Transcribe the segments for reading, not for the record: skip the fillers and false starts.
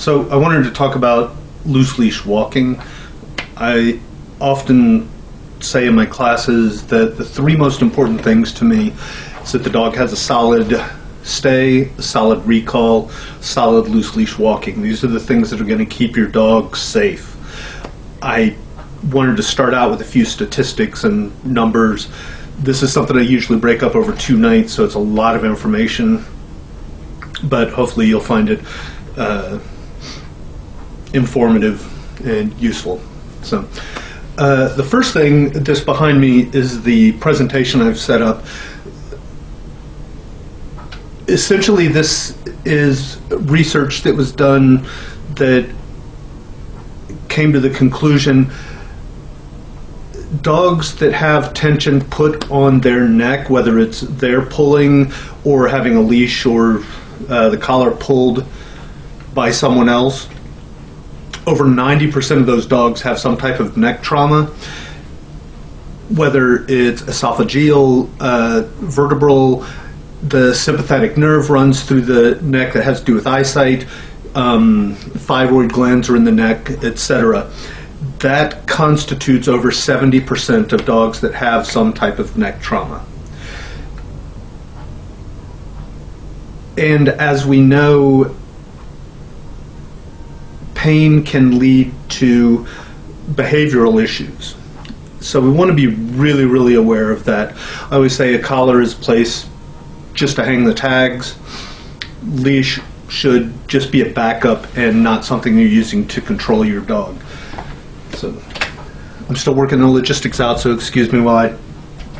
So I wanted to talk about loose leash walking. I often say in my classes that the three most important things to me is that the dog has a solid stay, a solid recall, solid loose leash walking. These are the things that are going to keep your dog safe. I wanted to start out with a few statistics and numbers. This is something I usually break up over 2 nights, so it's a lot of information, but hopefully you'll find it informative and useful. So the first thing just behind me is the presentation I've set up. Essentially, this is research that was done that came to the conclusion dogs that have tension put on their neck, whether it's they're pulling or having a leash or the collar pulled by someone else, over 90% of those dogs have some type of neck trauma, whether it's esophageal, vertebral, the sympathetic nerve runs through the neck that has to do with eyesight, thyroid glands are in the neck, etc. That constitutes over 70% of dogs that have some type of neck trauma. And as we know, pain can lead to behavioral issues. So we want to be really, really aware of that. I always say a collar is placed just to hang the tags. Leash should just be a backup and not something you're using to control your dog. So I'm still working the logistics out, so excuse me while I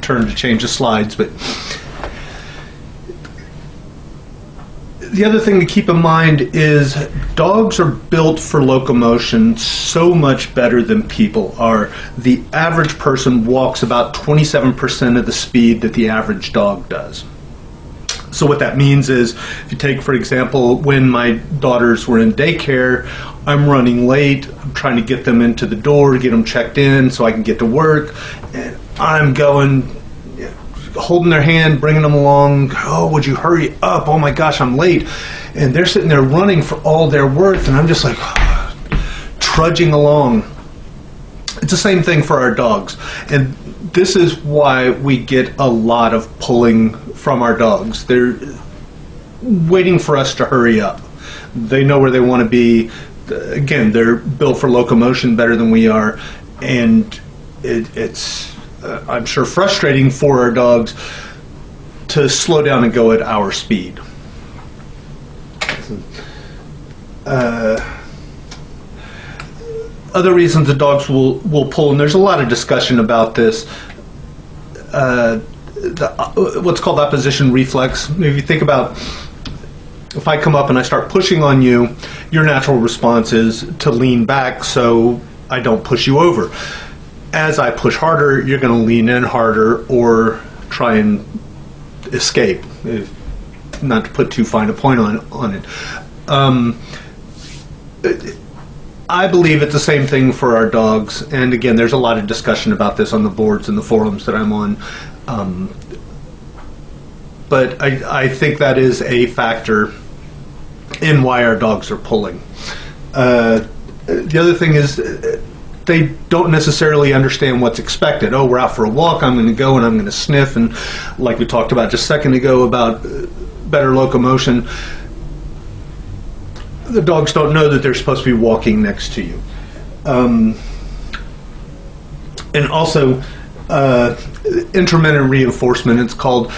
turn to change the slides. But the other thing to keep in mind is dogs are built for locomotion so much better than people are. The average person walks about 27% of the speed that the average dog does. So what that means is, if you take, for example, when my daughters were in daycare, I'm running late, I'm trying to get them into the door, get them checked in so I can get to work, and I'm going, holding their hand, bringing them along. Oh, would you hurry up? Oh my gosh, I'm late. And they're sitting there running for all they're worth, and I'm just like trudging along. It's the same thing for our dogs. And this is why we get a lot of pulling from our dogs. They're waiting for us to hurry up. They know where they want to be. Again, they're built for locomotion better than we are, and it's I'm sure frustrating for our dogs to slow down and go at our speed. Other reasons the dogs will pull, and there's a lot of discussion about this, what's called opposition reflex. If you think about, if I come up and I start pushing on you, your natural response is to lean back so I don't push you over. As I push harder, you're going to lean in harder or try and escape, not to put too fine a point on it. I believe it's the same thing for our dogs, and again, there's a lot of discussion about this on the boards and the forums that I'm on. But I think that is a factor in why our dogs are pulling. The other thing is they don't necessarily understand what's expected. Oh, we're out for a walk, I'm going to go and I'm going to sniff, and like we talked about just a second ago about better locomotion, the dogs don't know that they're supposed to be walking next to you. And also, intermittent reinforcement, it's called.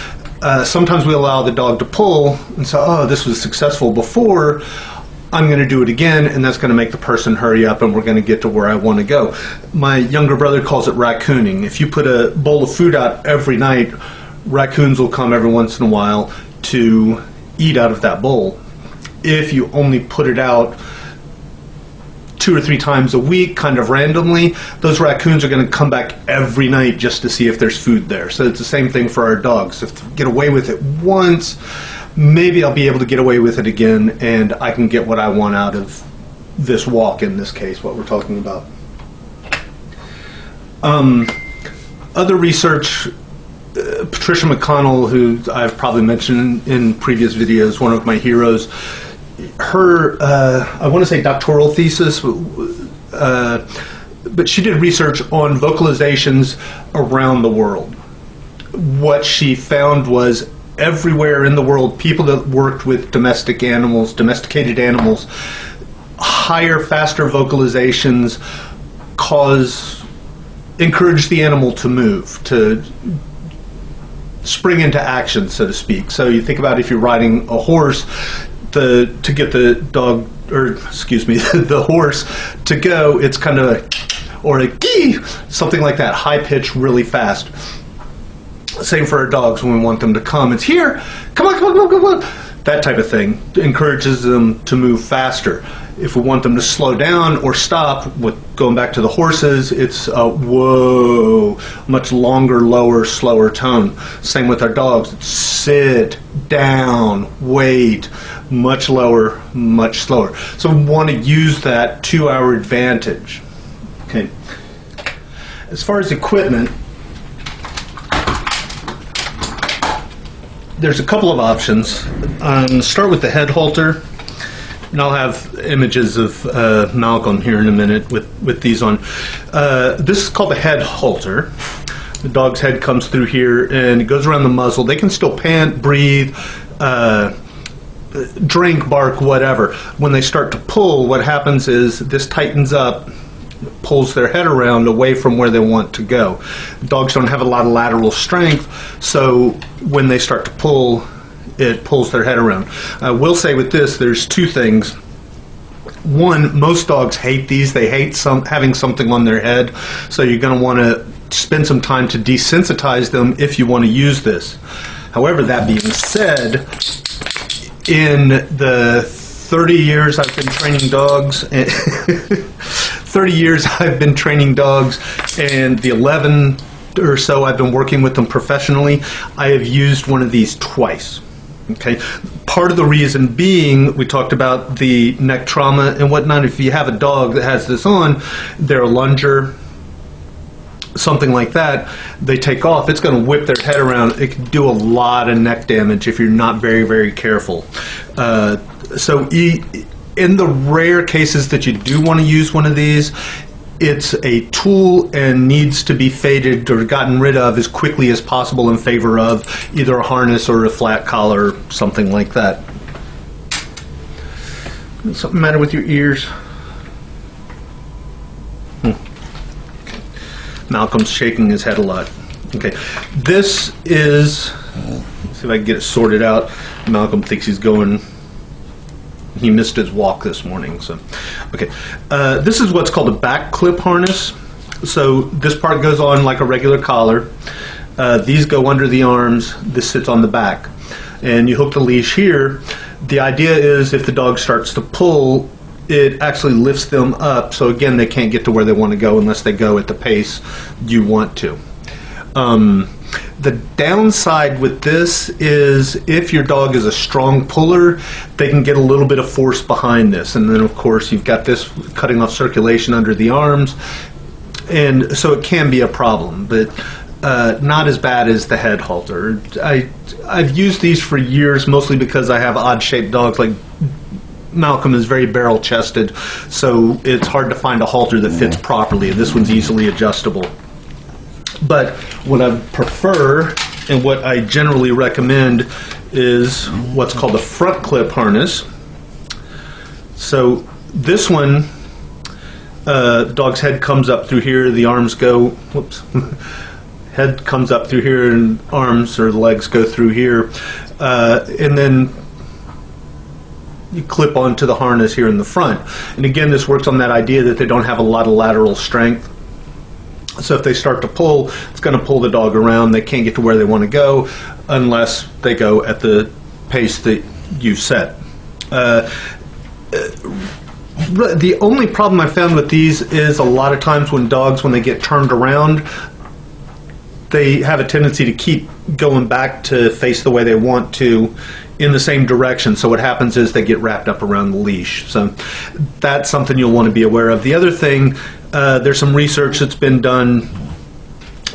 Sometimes we allow the dog to pull and say, oh, this was successful before, I'm going to do it again, and that's going to make the person hurry up and we're going to get to where I want to go. My younger brother calls it raccooning. If you put a bowl of food out every night, raccoons will come every once in a while to eat out of that bowl. If you only put it out 2 or 3 times a week, kind of randomly, those raccoons are going to come back every night just to see if there's food there. So it's the same thing for our dogs. If we get away with it once, maybe I'll be able to get away with it again, and I can get what I want out of this walk, in this case, what we're talking about. Other research, Patricia McConnell, who I've probably mentioned in previous videos, one of my heroes, her, I want to say doctoral thesis, but she did research on vocalizations around the world. What she found was everywhere in the world, people that worked with domesticated animals, higher, faster vocalizations encourage the animal to move, to spring into action, so to speak. So you think about if you're riding a horse, to get the horse to go, it's kind of or a gee, something like that, high pitch, really fast. Same for our dogs when we want them to come. It's here, come on, come on, come on, come on. That type of thing encourages them to move faster. If we want them to slow down or stop, with going back to the horses, it's a whoa, much longer, lower, slower tone. Same with our dogs. Sit, down, wait, much lower, much slower. So we want to use that to our advantage. Okay. As far as equipment, there's a couple of options. Start with the head halter. And I'll have images of Malcolm here in a minute with these on. This is called the head halter. The dog's head comes through here and it goes around the muzzle. They can still pant, breathe, drink, bark, whatever. When they start to pull, what happens is this tightens up, pulls their head around away from where they want to go. Dogs don't have a lot of lateral strength, so when they start to pull, it pulls their head around. I will say with this, there's two things. One, most dogs hate these. They hate having something on their head, so you're going to want to spend some time to desensitize them if you want to use this. However, that being said, in the 30 years I've been training dogs, and the 11 or so I've been working with them professionally, I have used one of these twice. Okay, part of the reason being, we talked about the neck trauma and whatnot. If you have a dog that has this on, they're a lunger, something like that, they take off, it's going to whip their head around. It can do a lot of neck damage if you're not very, very careful. So in the rare cases that you do want to use one of these, it's a tool and needs to be faded or gotten rid of as quickly as possible in favor of either a harness or a flat collar or something like that. Something matter with your ears? Malcolm's shaking his head a lot. Okay, this is, let's see if I can get it sorted out. Malcolm thinks he missed his walk this morning. So, okay, this is what's called a back clip harness. So this part goes on like a regular collar. These go under the arms. This sits on the back, and you hook the leash here. The idea is if the dog starts to pull, it actually lifts them up. So again, they can't get to where they want to go unless they go at the pace you want to. The downside with this is if your dog is a strong puller, they can get a little bit of force behind this. And then, of course, you've got this cutting off circulation under the arms. And so it can be a problem, but not as bad as the head halter. I've used these for years, mostly because I have odd-shaped dogs. Like Malcolm is very barrel-chested, so it's hard to find a halter that fits properly. This one's easily adjustable. But what I prefer and what I generally recommend is what's called a front clip harness. So this one, the dog's head comes up through here, the arms go, whoops, head comes up through here and arms or legs go through here. And then you clip onto the harness here in the front. And again, this works on that idea that they don't have a lot of lateral strength. So if they start to pull, it's going to pull the dog around. They can't get to where they want to go unless they go at the pace that you set. The only problem I found with these is a lot of times when dogs, when they get turned around, they have a tendency to keep going back to face the way they want to in the same direction. So what happens is they get wrapped up around the leash. So that's something you'll want to be aware of. The other thing, there's some research that's been done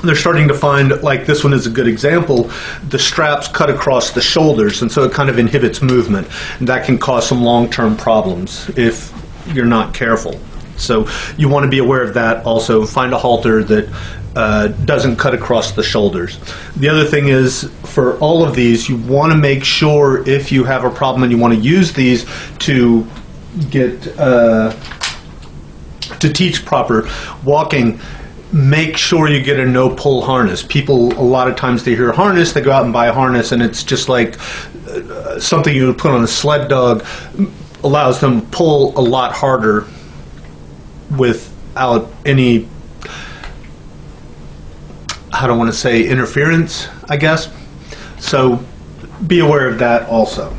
they're starting to find, like this one is a good example, the straps cut across the shoulders, and so it kind of inhibits movement. And that can cause some long-term problems if you're not careful. So you want to be aware of that also. Find a halter that doesn't cut across the shoulders. The other thing is, for all of these, you want to make sure if you have a problem and you want to use these to get to teach proper walking, make sure you get a no-pull harness. People, a lot of times they hear harness, they go out and buy a harness, and it's just like something you would put on a sled dog, allows them to pull a lot harder without any, I don't want to say interference, I guess. So be aware of that also.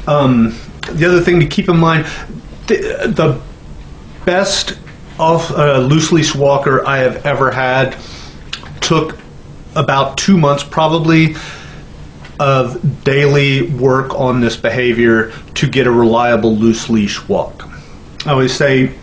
The other thing to keep in mind, the best loose leash walker I have ever had took about 2 months probably of daily work on this behavior to get a reliable loose leash walk. I always say,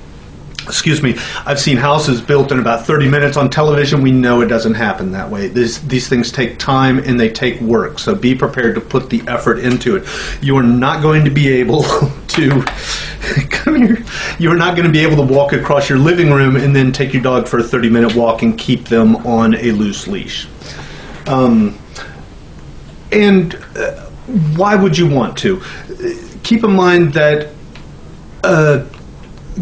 excuse me, I've seen houses built in about 30 minutes on television. We know it doesn't happen that way. These things take time and they take work, so be prepared to put the effort into it. You are not going to be able to come here. You are not going to be able to walk across your living room and then take your dog for a 30-minute walk and keep them on a loose leash. Why would you want to? Keep in mind that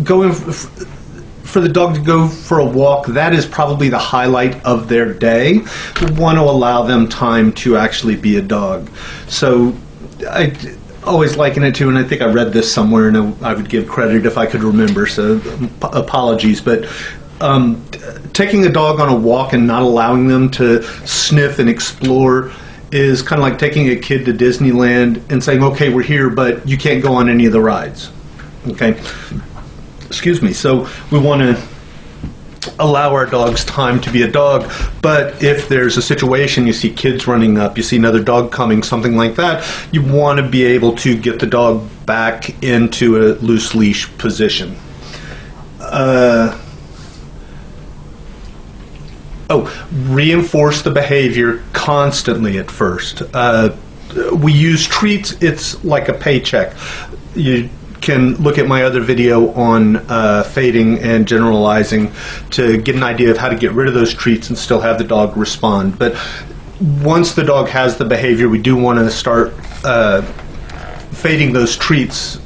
going for the dog to go for a walk, that is probably the highlight of their day. We want to allow them time to actually be a dog. So I always liken it to, and I think I read this somewhere, and I would give credit if I could remember, so apologies, but taking a dog on a walk and not allowing them to sniff and explore is kind of like taking a kid to Disneyland and saying, okay, we're here, but you can't go on any of the rides. Okay? Excuse me. So we want to allow our dogs time to be a dog, but if there's a situation, you see kids running up, you see another dog coming, something like that, you want to be able to get the dog back into a loose leash position. Reinforce the behavior constantly at first. We use treats. It's like a paycheck. You can look at my other video on fading and generalizing to get an idea of how to get rid of those treats and still have the dog respond. But once the dog has the behavior, we do want to start fading those treats,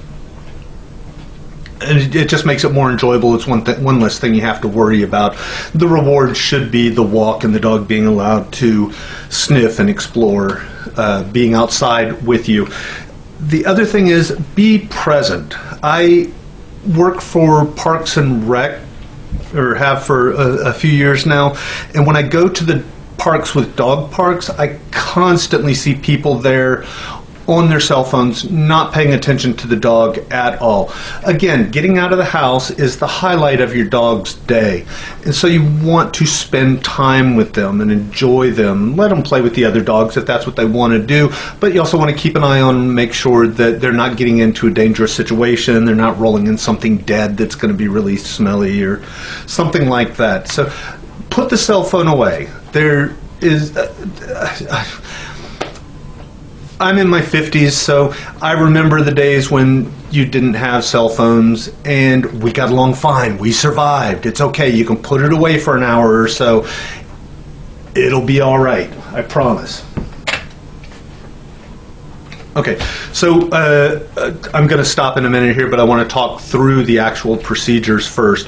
and it just makes it more enjoyable. It's one less thing you have to worry about. The reward should be the walk and the dog being allowed to sniff and explore, being outside with you. The other thing is, be present. I work for Parks and Rec, or have for a few years now, and when I go to the parks with dog parks, I constantly see people there on their cell phones, not paying attention to the dog at all. Again, getting out of the house is the highlight of your dog's day. And so you want to spend time with them and enjoy them. Let them play with the other dogs if that's what they want to do. But you also want to keep an eye on, make sure that they're not getting into a dangerous situation. They're not rolling in something dead that's going to be really smelly or something like that. So put the cell phone away. There is... I'm in my 50s, so I remember the days when you didn't have cell phones and we got along fine. We survived. It's okay. You can put it away for an hour or so. It'll be all right. I promise. Okay, so I'm going to stop in a minute here, but I want to talk through the actual procedures first.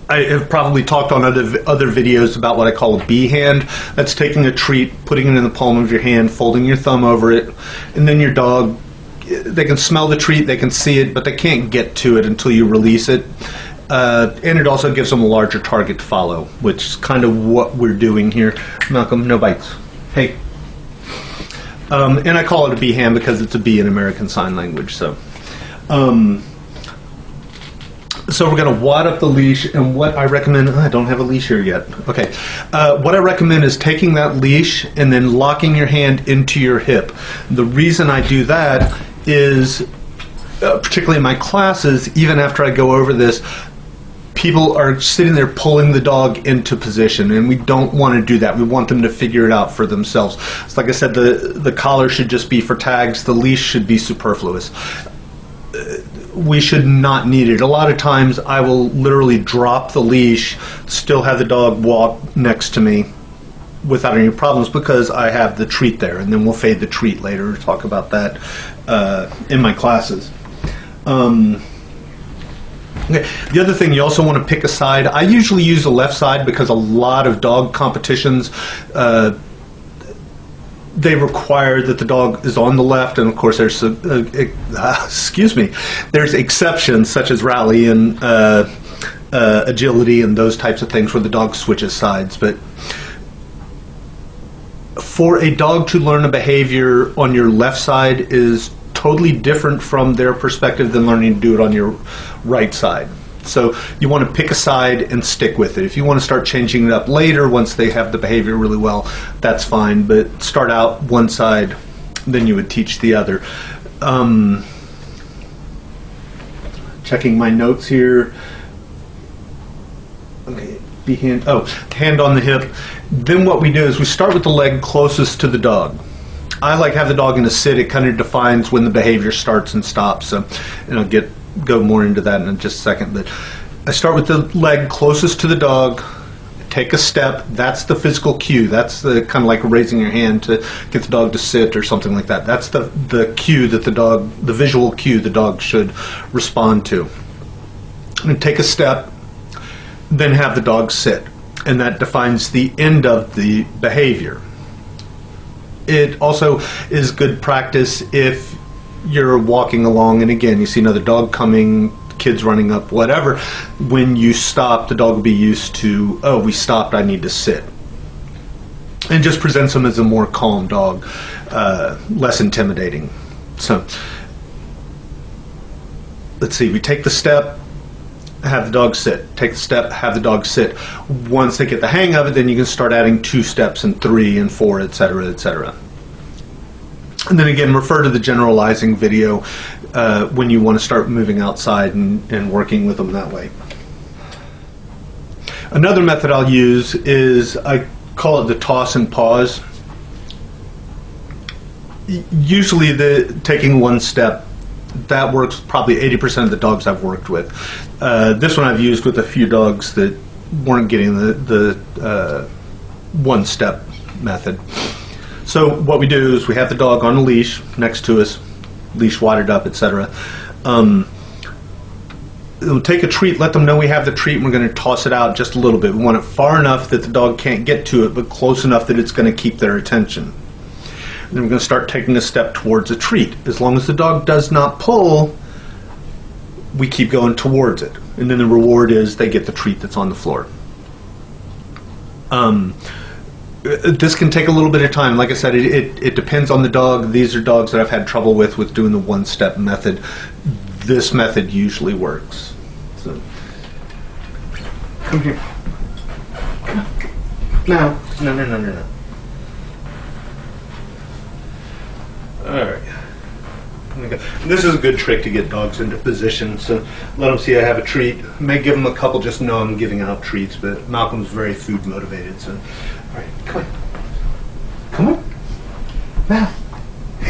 I have probably talked on other videos about what I call a bee hand. That's taking a treat, putting it in the palm of your hand, folding your thumb over it, and then your dog, they can smell the treat, they can see it, but they can't get to it until you release it. And it also gives them a larger target to follow, which is kind of what we're doing here. Malcolm, no bites. Hey. And I call it a bee hand because it's a bee in American Sign Language. So we're going to wad up the leash, and what I recommend, I don't have a leash here yet. Okay. What I recommend is taking that leash and then locking your hand into your hip. The reason I do that is, particularly in my classes, even after I go over this, people are sitting there pulling the dog into position, and we don't want to do that. We want them to figure it out for themselves. So like I said, the collar should just be for tags. The leash should be superfluous. We should not need it. A lot of times I will literally drop the leash, still have the dog walk next to me without any problems because I have the treat there, and then we'll fade the treat later, talk about that in my classes. Okay. The other thing, you also want to pick a side. I usually use the left side because a lot of dog competitions, they require that the dog is on the left, and of course there's there's exceptions such as rally and agility and those types of things where the dog switches sides. But for a dog to learn a behavior on your left side is totally different from their perspective than learning to do it on your right side. So you want to pick a side and stick with it. If you want to start changing it up later once they have the behavior really well, that's fine, but start out one side, then you would teach the other. Checking my notes here. Okay, hand on the hip. Then what we do is we start with the leg closest to the dog. I like have the dog in a sit. It kind of defines when the behavior starts and stops. So, and I'll go more into that in just a second. But I start with the leg closest to the dog. Take a step. That's the physical cue. That's the kind of like raising your hand to get the dog to sit or something like that. That's the cue that the visual cue the dog should respond to. And take a step, then have the dog sit, and that defines the end of the behavior. It also is good practice if you're walking along and again you see another dog coming, kids running up, whatever. When you stop, the dog will be used to, oh, we stopped, I need to sit. And just presents them as a more calm dog, less intimidating. So let's see, we take the step, have the dog sit. Take the step, have the dog sit. Once they get the hang of it, then you can start adding 2 steps and 3 and 4, etc., etc. And then again, refer to the generalizing video when you want to start moving outside and working with them that way. Another method I'll use is, I call it the toss and pause. Usually taking one step, that works probably 80% of the dogs I've worked with. This one I've used with a few dogs that weren't getting the one-step method. So what we do is we have the dog on a leash next to us, leash wadded up, etc. We'll take a treat, let them know we have the treat, and we're going to toss it out just a little bit. We want it far enough that the dog can't get to it, but close enough that it's going to keep their attention. Then we're going to start taking a step towards a treat. As long as the dog does not pull, we keep going towards it. And then the reward is they get the treat that's on the floor. This can take a little bit of time. Like I said, it depends on the dog. These are dogs that I've had trouble with doing the one-step method. This method usually works. So, come here. No. Alright. This is a good trick to get dogs into position, so let them see I have a treat. May give them a couple, just know I'm giving out treats, but Malcolm's very food motivated, so alright, come on. Mal.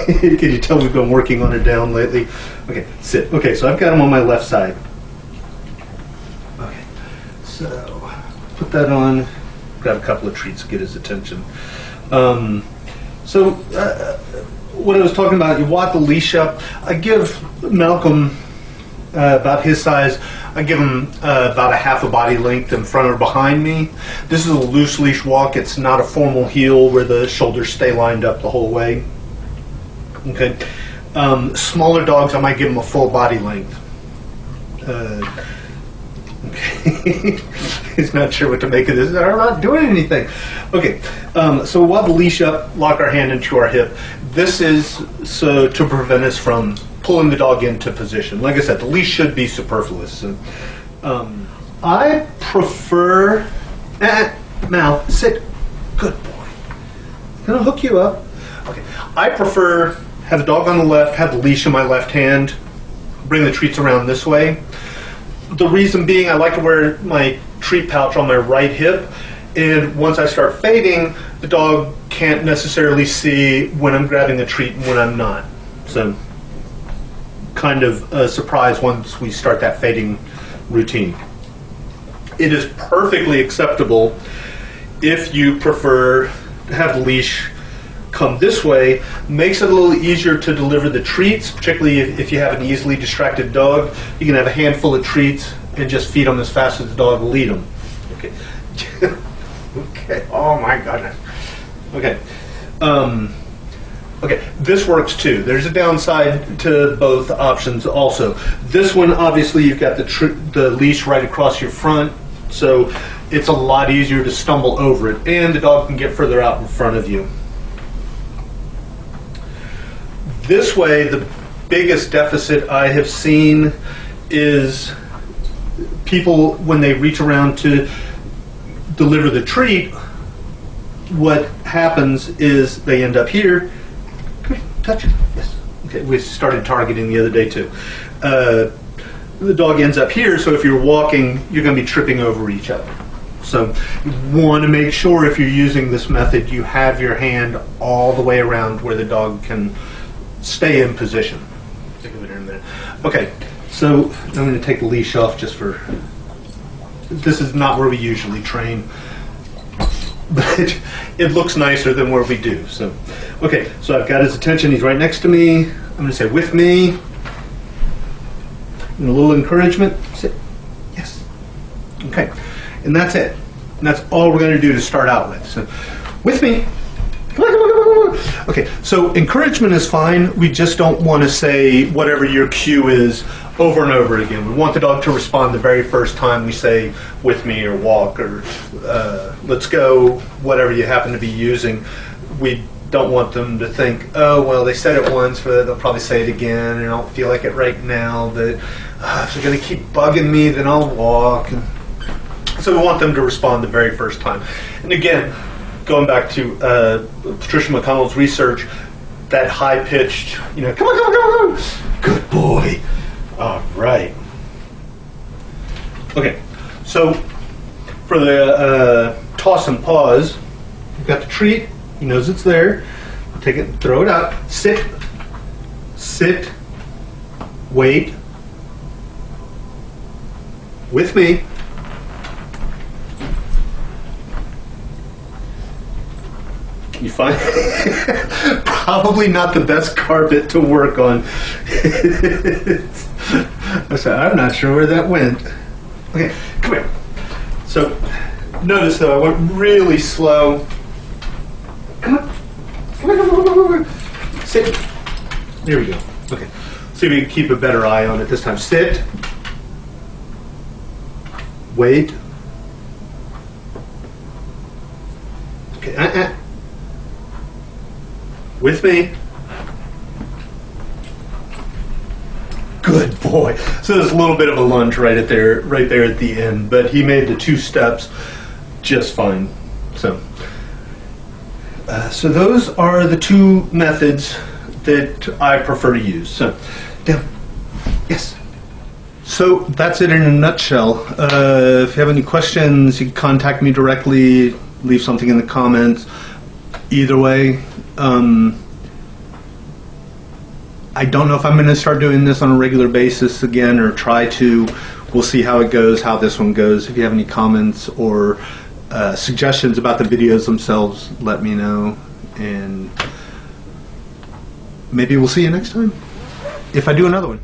Can you tell we've been working on it down lately? Okay, sit. Okay, so I've got him on my left side. Okay, so put that on. Got a couple of treats to get his attention. What I was talking about, you wad the leash up. I give Malcolm about his size. I give him about a half a body length in front or behind me. This is a loose leash walk. It's not a formal heel where the shoulders stay lined up the whole way. Okay. Smaller dogs, I might give them a full body length. Okay. He's not sure what to make of this. I'm not doing anything. Okay. So we'll have the leash up, lock our hand into our hip. This is so to prevent us from pulling the dog into position. Like I said, the leash should be superfluous. So, I prefer... Mal, sit. Good boy. I'm going to hook you up. Okay. I prefer have the dog on the left, have the leash in my left hand, bring the treats around this way. The reason being, I like to wear my treat pouch on my right hip, and once I start fading, the dog can't necessarily see when I'm grabbing a treat and when I'm not. So, kind of a surprise once we start that fading routine. It is perfectly acceptable if you prefer to have the leash come this way. Makes it a little easier to deliver the treats, particularly if you have an easily distracted dog. You can have a handful of treats and just feed them as fast as the dog will eat them. Okay. Okay. Oh my goodness. Okay. Okay. This works too. There's a downside to both options also. This one, obviously, you've got the leash right across your front, so it's a lot easier to stumble over it, and the dog can get further out in front of you. This way, the biggest deficit I have seen is people, when they reach around to deliver the treat, what happens is they end up here. Come here, touch it. Yes. Okay, we started targeting the other day too. The dog ends up here, so if you're walking, you're going to be tripping over each other. So you want to make sure, if you're using this method, you have your hand all the way around where the dog can stay in position. Think of it in a minute. Okay, so I'm going to take the leash off just for, this is not where we usually train, but it looks nicer than where we do. So, okay, so I've got his attention. He's right next to me. I'm going to say, with me. And a little encouragement. Sit. Yes. Okay, and that's it. And that's all we're going to do to start out with. So, with me. Come on, come on, come on, come on. Okay, so encouragement is fine. We just don't want to say whatever your cue is over and over again. We want the dog to respond the very first time we say with me or walk or let's go, whatever you happen to be using. We don't want them to think, oh, well, they said it once, but they'll probably say it again, and I don't feel like it right now. But if they're going to keep bugging me, then I'll walk. So we want them to respond the very first time. And again, going back to Patricia McConnell's research, that high-pitched, come on, come on, come on, good boy. All right. Okay, so for the toss and pause, you've got the treat. He knows it's there. Take it, throw it out. Sit, sit, wait. With me. You find probably not the best carpet to work on. I'm not sure where that went. Okay, come here. So notice though, I went really slow. Come on. Come on, come on, come on, come on. Sit. There we go. Okay. See if we can keep a better eye on it this time. Sit. Wait. Okay. With me. Good boy. So there's a little bit of a lunge right there at the end, but he made the 2 steps just fine. So those are the 2 methods that I prefer to use. So, down. Yes. So that's it in a nutshell. If you have any questions, you can contact me directly, leave something in the comments. Either way, I don't know if I'm going to start doing this on a regular basis again, or try to. We'll see how it goes, how this one goes. If you have any comments or suggestions about the videos themselves, let me know, and maybe we'll see you next time if I do another one.